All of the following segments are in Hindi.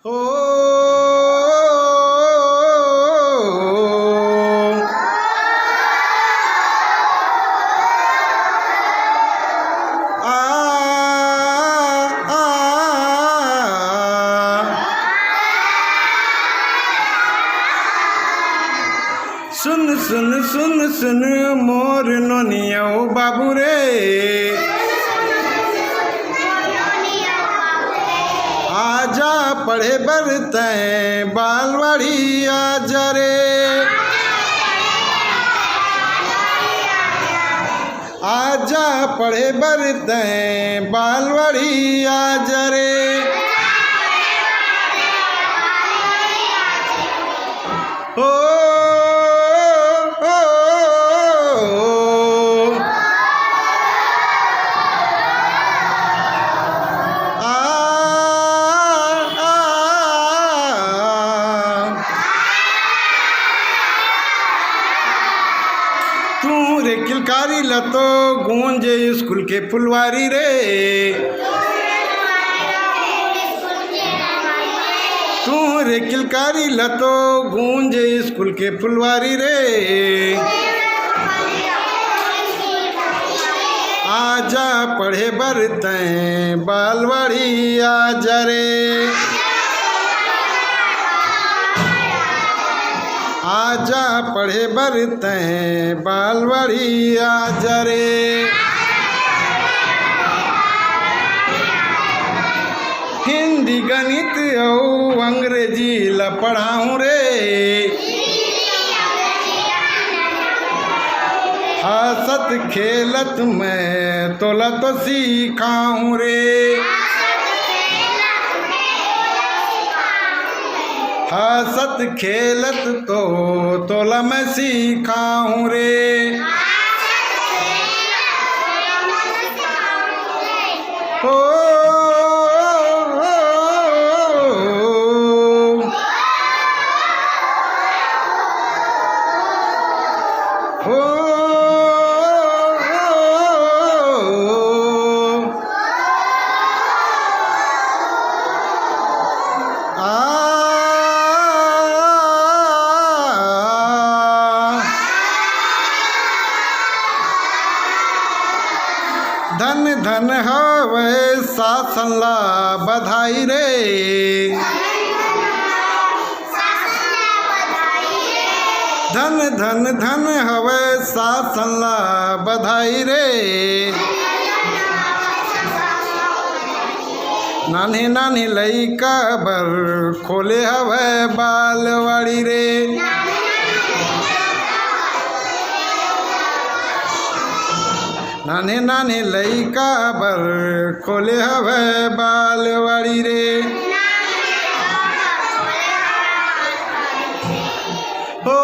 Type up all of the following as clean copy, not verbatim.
हो आ आ सुन सुन सुन सुन मोर नोनिया बाबू रे, आजा पढ़े बरते बालवाड़ी आजा रे, आजा पढ़े बरते बालवाड़ी आजा रे। हो तू रे किलकारी लतो गूंजे स्कूल के फुलवारी रे, तू रे किलकारी लतो गूंजे स्कूल के फुलवारी रे, आजा पढ़े बरते बालवाड़ी आजा रे, आजा पढ़े बरते बालवाड़ी आजा रे। हिंदी गणित और अंग्रेजी ला पढ़ाऊँ रे, हंसत खेलत मैं तोला तो सिखाऊँ रे, हंसत खेलत तो तोला मैं सिखाऊँ रे। हो हो धन धन हवे शासन ला बधाई रे, धन धन धन हवे शासन ला बधाई रे, नानी नानी लइका बर खोले हवे बालवाड़ी रे, नाने नाने लइका बर खोले हवे बालवाड़ी रे। हो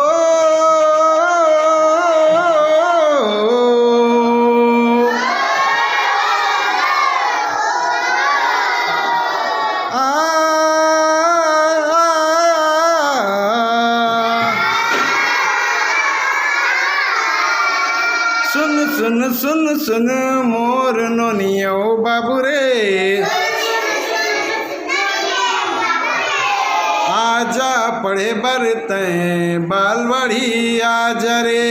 सुन सुन सुन सुन मोर नोनिया बाबू रे, आजा पढ़े बरते बालवाड़ी आजा रे,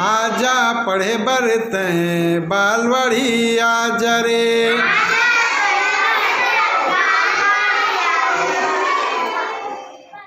आजा पढ़े बरते बालवाड़ी आजा रे।